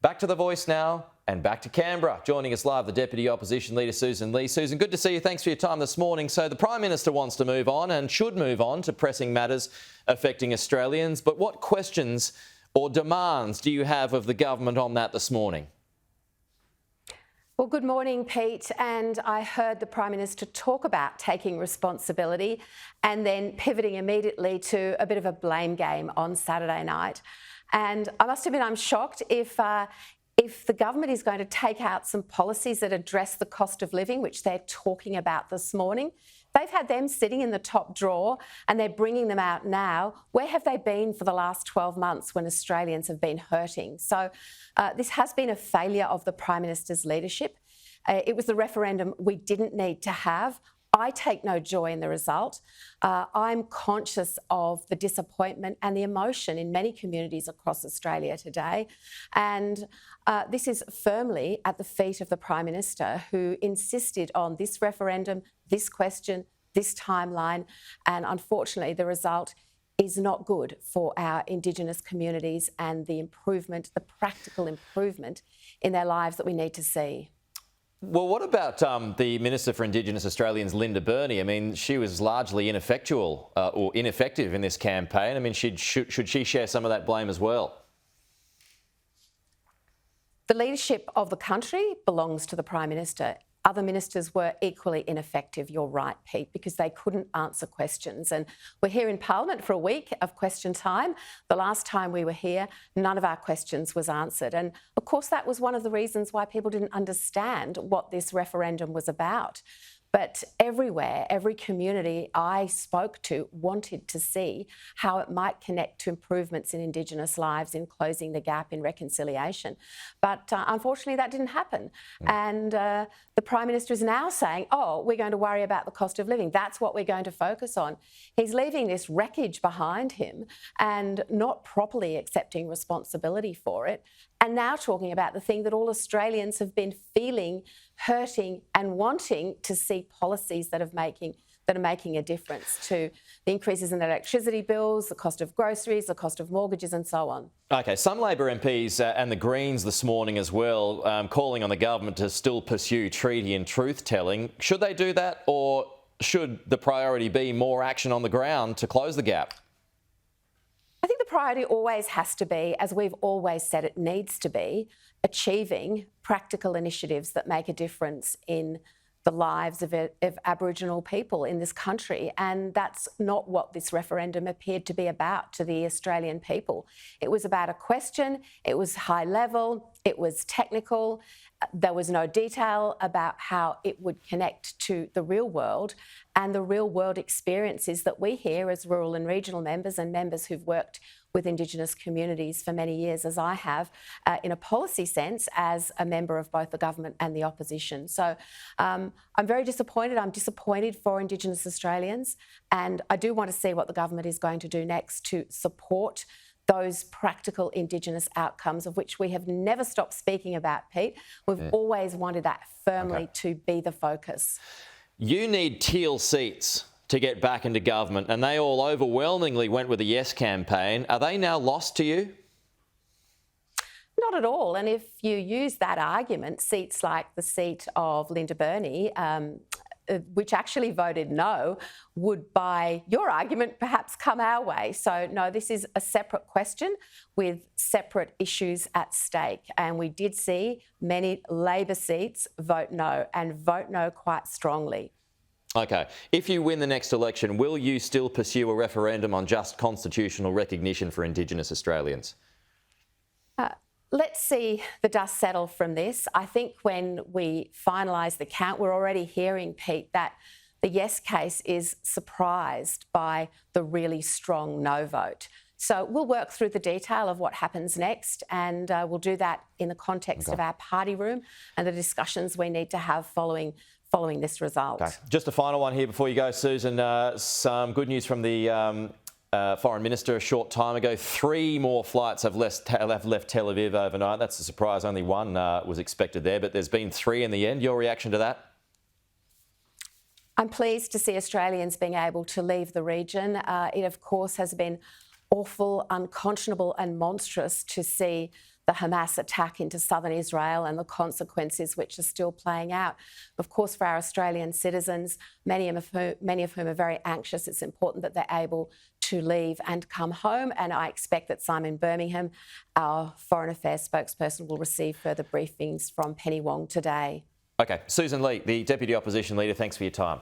Back to The Voice now and back to Canberra. Joining us live, the Deputy Opposition Leader, Sussan Lee. Sussan, good to see you. Thanks for your time this morning. So the Prime Minister wants to move on and should move on to pressing matters affecting Australians. But what questions or demands do you have of the government on that this morning? Well, good morning, Pete. And I heard the Prime Minister talk about taking responsibility and then pivoting immediately to a bit of a blame game on Saturday night. And I must admit, I'm shocked if the government is going to take out some policies that address the cost of living, which they're talking about this morning. They've had them sitting in the top drawer and they're bringing them out now. Where have they been for the last 12 months when Australians have been hurting? So this has been a failure of the Prime Minister's leadership. It was the referendum we didn't need to have. I take no joy in the result. I'm conscious of the disappointment and the emotion in many communities across Australia today. And this is firmly at the feet of the Prime Minister, who insisted on this referendum, this question, this timeline. And unfortunately, the result is not good for our Indigenous communities and the improvement, the practical improvement in their lives that we need to see. Well, what about the Minister for Indigenous Australians, Linda Burney? I mean, she was largely ineffectual or ineffective in this campaign. I mean, should she share some of that blame as well? The leadership of the country belongs to the Prime Minister. Other ministers were equally ineffective, you're right, Pete, because they couldn't answer questions. And we're here in Parliament for a week of question time. The last time we were here, none of our questions was answered. And of course, that was one of the reasons why people didn't understand what this referendum was about. But everywhere, every community I spoke to wanted to see how it might connect to improvements in Indigenous lives, in closing the gap in reconciliation. But unfortunately, that didn't happen. And the Prime Minister is now saying, oh, we're going to worry about the cost of living. That's what we're going to focus on. He's leaving this wreckage behind him and not properly accepting responsibility for it. And now talking about the thing that all Australians have been feeling, hurting and wanting to see policies that are making a difference to the increases in electricity bills, the cost of groceries, the cost of mortgages and so on. OK, some Labor MPs and the Greens this morning as well, calling on the government to still pursue treaty and truth-telling. Should they do that, or should the priority be more action on the ground to close the gap? I think the priority always has to be, as we've always said it needs to be, achieving practical initiatives that make a difference in the lives of Aboriginal people in this country. And that's not what this referendum appeared to be about to the Australian people. It was about a question, it was high level, it was technical, there was no detail about how it would connect to the real world and the real world experiences that we hear as rural and regional members and members who've worked with Indigenous communities for many years, as I have, in a policy sense, as a member of both the government and the opposition. So I'm very disappointed. I'm disappointed for Indigenous Australians, and I do want to see what the government is going to do next to support those practical Indigenous outcomes, of which we have never stopped speaking about, Pete. We've always wanted that firmly to be the focus. You need teal seats to get back into government, and they all overwhelmingly went with the Yes campaign. Are they now lost to you? Not at all. And if you use that argument, seats like the seat of Linda Burney, which actually voted no, would, by your argument, perhaps come our way. So, no, this is a separate question with separate issues at stake. And we did see many Labor seats vote no, and vote no quite strongly. OK. If you win the next election, will you still pursue a referendum on just constitutional recognition for Indigenous Australians? Let's see the dust settle from this. I think when we finalise the count, we're already hearing, Pete, that the yes case is surprised by the really strong no vote. So we'll work through the detail of what happens next, and we'll do that in the context of our party room and the discussions we need to have following this result. Okay. Just a final one here before you go, Sussan. Some good news from the Foreign Minister a short time ago. 3 more flights have left Tel Aviv overnight. That's a surprise. Only one was expected there, but there's been 3 in the end. Your reaction to that? I'm pleased to see Australians being able to leave the region. It, of course, has been awful, unconscionable and monstrous to see the Hamas attack into southern Israel and the consequences which are still playing out. Of course, for our Australian citizens, many of whom are very anxious, it's important that they're able to leave and come home. And I expect that Simon Birmingham, our Foreign Affairs spokesperson, will receive further briefings from Penny Wong today. Okay, Sussan Ley, the Deputy Opposition Leader, thanks for your time.